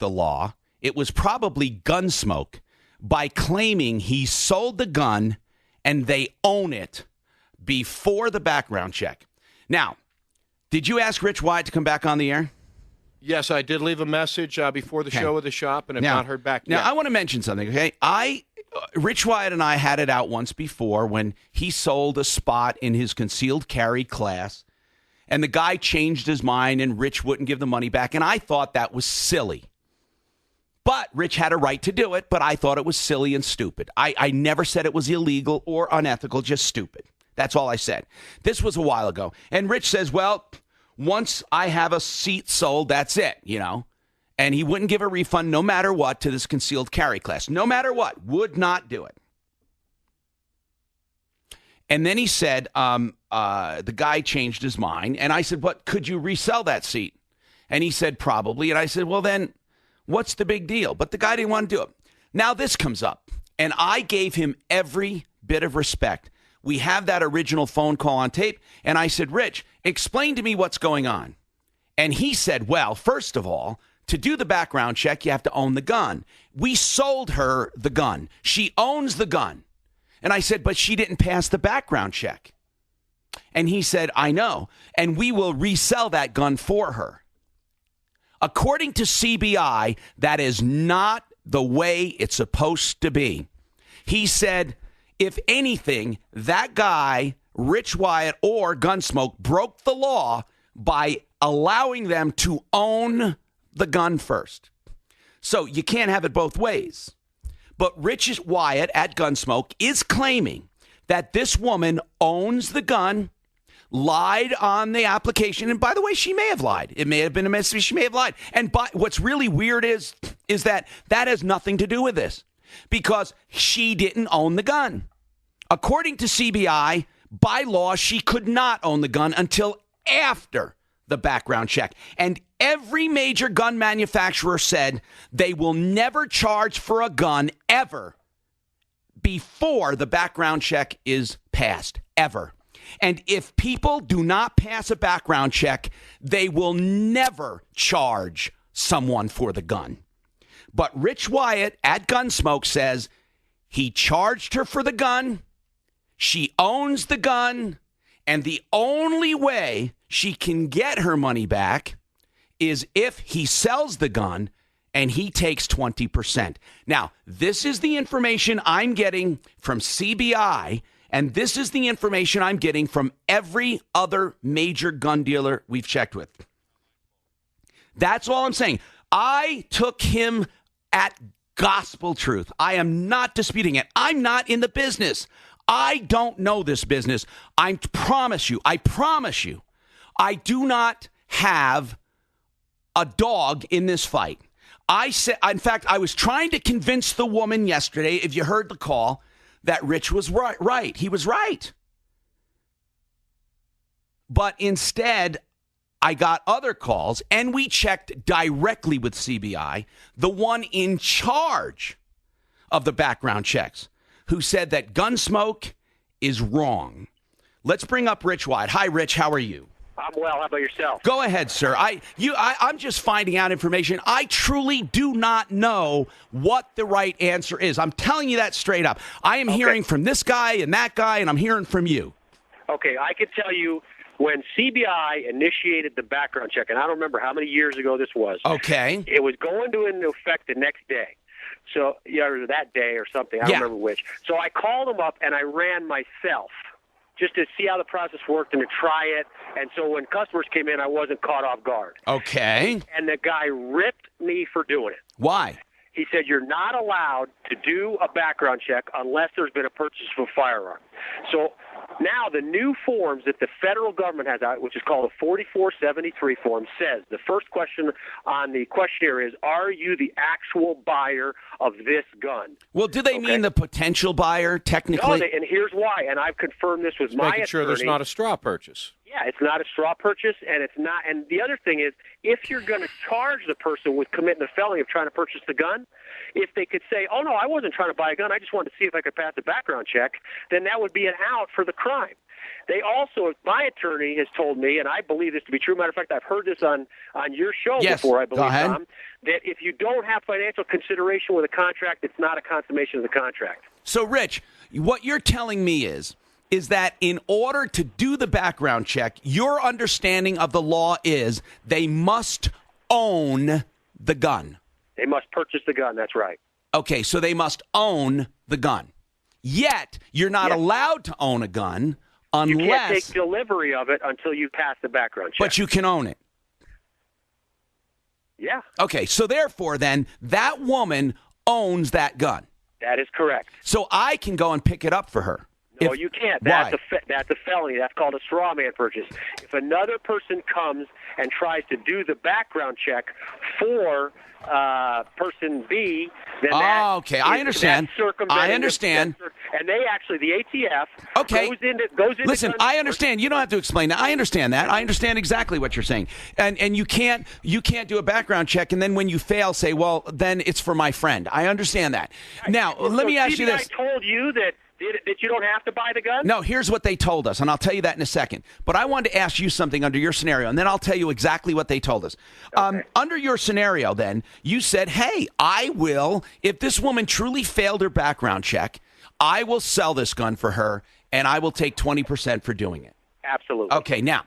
the law, it was probably Gunsmoke by claiming he sold the gun and they own it before the background check. Now, did you ask Rich Wyatt to come back on the air? Yes, I did leave a message before the show with the shop and have not heard back yet. Now, I want to mention something, okay? Rich Wyatt and I had it out once before when he sold a spot in his concealed carry class, and the guy changed his mind and Rich wouldn't give the money back, and I thought that was silly. But Rich had a right to do it, but I thought it was silly and stupid. I never said it was illegal or unethical, just stupid. That's all I said. This was a while ago. And Rich says, well, once I have a seat sold, that's it, And he wouldn't give a refund no matter what to this concealed carry class. No matter what. Would not do it. And then he said, the guy changed his mind. And I said, but could you resell that seat? And he said, probably. And I said, well, then what's the big deal? But the guy didn't want to do it. Now this comes up. And I gave him every bit of respect. We have that original phone call on tape. And I said, Rich, explain to me what's going on. And he said, well, first of all, to do the background check, you have to own the gun. We sold her the gun. She owns the gun. And I said, but she didn't pass the background check. And he said, I know. And we will resell that gun for her. According to CBI, that is not the way it's supposed to be. He said, if anything, that guy, Rich Wyatt or Gunsmoke, broke the law by allowing them to own the gun first. So you can't have it both ways. But Rich Wyatt at Gunsmoke is claiming that this woman owns the gun, lied on the application. And by the way, she may have lied. It may have been a mistake. She may have lied. And what's really weird is that has nothing to do with this because she didn't own the gun. According to CBI, by law, she could not own the gun until after the background check. And every major gun manufacturer said they will never charge for a gun ever before the background check is passed, ever. And if people do not pass a background check, they will never charge someone for the gun. But Rich Wyatt at Gunsmoke says he charged her for the gun. She owns the gun, and the only way she can get her money back is if he sells the gun and he takes 20%. Now, this is the information I'm getting from CBI, and this is the information I'm getting from every other major gun dealer we've checked with. That's all I'm saying. I took him at gospel truth. I am not disputing it. I'm not in the business. I don't know this business. I promise you, I do not have a dog in this fight. I said, in fact, I was trying to convince the woman yesterday, if you heard the call, that Rich was right. He was right. But instead, I got other calls, and we checked directly with CBI, the one in charge of the background checks, who said that Gunsmoke is wrong. Let's bring up Rich Wyatt. Hi, Rich. How are you? I'm well. How about yourself? Go ahead, sir. I'm just finding out information. I truly do not know what the right answer is. I'm telling you that straight up. I am hearing from this guy and that guy, and I'm hearing from you. Okay, I can tell you when CBI initiated the background check, and I don't remember how many years ago this was. Okay. It was going into effect the next day. So, or that day or something. I don't remember which. So I called them up and I ran myself just to see how the process worked and to try it. And so when customers came in, I wasn't caught off guard. Okay. And the guy ripped me for doing it. Why? He said, you're not allowed to do a background check unless there's been a purchase of a firearm. So now the new forms that the federal government has out, which is called a 4473 form, says the first question on the questionnaire is, are you the actual buyer of this gun? Well, do they mean the potential buyer, technically? No, and here's why, and I've confirmed this with my attorney. Making sure there's not a straw purchase. Yeah, it's not a straw purchase, and it's not. And the other thing is, if you're going to charge the person with committing a felony of trying to purchase the gun, if they could say, oh, no, I wasn't trying to buy a gun, I just wanted to see if I could pass the background check, then that would be an out for the crime. They also, my attorney has told me, and I believe this to be true. Matter of fact, I've heard this on your show before, I believe, go ahead. Tom, that if you don't have financial consideration with a contract, it's not a consummation of the contract. So, Rich, what you're telling me is that in order to do the background check, your understanding of the law is they must own the gun. They must purchase the gun, that's right. Okay, so they must own the gun. Yet, you're not allowed to own a gun unless... You can't take delivery of it until you pass the background check. But you can own it. Yeah. Okay, so therefore, then, that woman owns that gun. That is correct. So I can go and pick it up for her. No, you can't. Why? That's a felony. That's called a straw man purchase. If another person comes and tries to do the background check for person B, then okay, I understand. I understand. And they actually, the ATF goes into Listen, I understand. You don't have to explain that. I understand that. I understand exactly what you're saying. And you can't do a background check and then when you fail say, well, then it's for my friend. I understand that. Now, let me ask you this. I told you that you don't have to buy the gun? No, here's what they told us, and I'll tell you that in a second. But I wanted to ask you something under your scenario, and then I'll tell you exactly what they told us. Okay. Under your scenario, then, you said, hey, I will, if this woman truly failed her background check, I will sell this gun for her, and I will take 20% for doing it. Absolutely. Okay, now,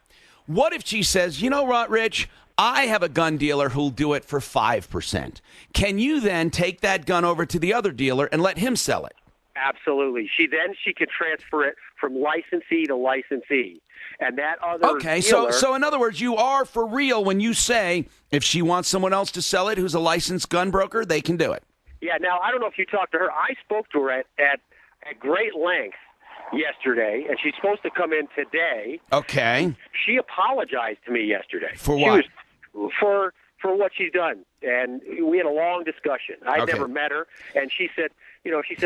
what if she says, you know what, Rich? I have a gun dealer who'll do it for 5%. Can you then take that gun over to the other dealer and let him sell it? Absolutely. She could transfer it from licensee to licensee. And that other dealer, so in other words, you are for real when you say if she wants someone else to sell it who's a licensed gun broker, they can do it. Yeah, now, I don't know if you talked to her. I spoke to her at great length yesterday, and she's supposed to come in today. Okay. She apologized to me yesterday. For what? For what she's done. And we had a long discussion. I'd never met her, and she said,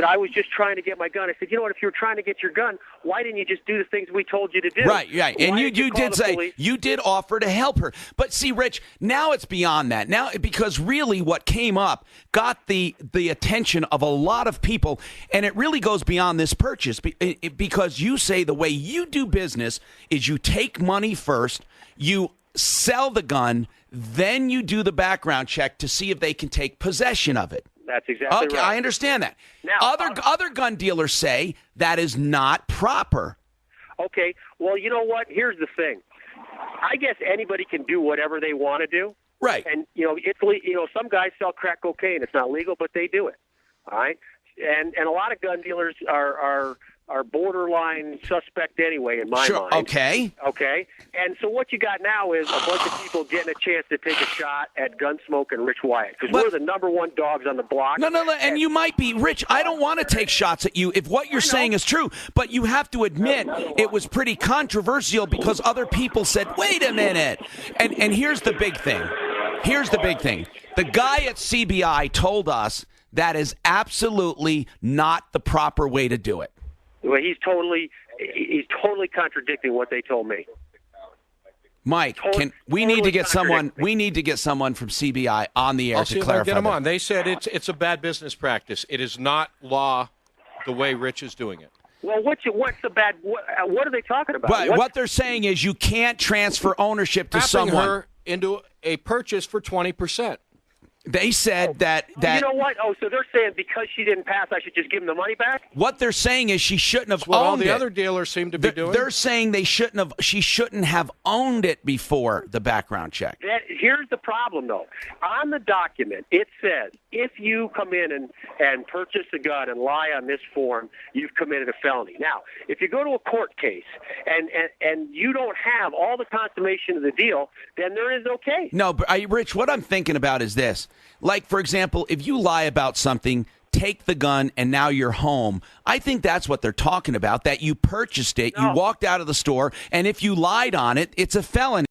I was just trying to get my gun. I said, you know what, if you were trying to get your gun, why didn't you just do the things we told you to do? Right. And you did say, you did offer to help her. But see, Rich, now it's beyond that. Now, because really what came up got the attention of a lot of people, and it really goes beyond this purchase because you say the way you do business is you take money first, you sell the gun, then you do the background check to see if they can take possession of it. That's exactly right. I understand that. Now, other gun dealers say that is not proper. Okay. Well, you know what? Here's the thing. I guess anybody can do whatever they want to do. Right. And some guys sell crack cocaine. It's not legal, but they do it. All right. And a lot of gun dealers are borderline suspect anyway, in my mind. Okay. And so what you got now is a bunch of people getting a chance to take a shot at Gunsmoke and Rich Wyatt because we're the number one dogs on the block. No, and you might be, Rich, I don't want to take shots at you if what you're saying is true, but you have to admit it was pretty controversial because other people said, wait a minute. And here's the big thing. The guy at CBI told us that is absolutely not the proper way to do it. Well, he's totally contradicting what they told me. Mike, we need to get someone from CBI on the air to clarify. Get them on. They said it's a bad business practice. It is not law the way Rich is doing it. Well, what's the bad? What are they talking about? Right, what they're saying is you can't transfer ownership to someone. Her into a purchase for 20%. They said that you know what? Oh, so they're saying because she didn't pass, I should just give them the money back? What they're saying is she shouldn't have owned it. All the other dealers seem to be doing. They're saying she shouldn't have owned it before the background check. Here's the problem, though. On the document, it says if you come in and purchase a gun and lie on this form, you've committed a felony. Now, if you go to a court case and you don't have all the consummation of the deal, then there is okay. No, but Rich, what I'm thinking about is this. Like, for example, if you lie about something, take the gun, and now you're home. I think that's what they're talking about, that you purchased it, you walked out of the store, and if you lied on it, it's a felony.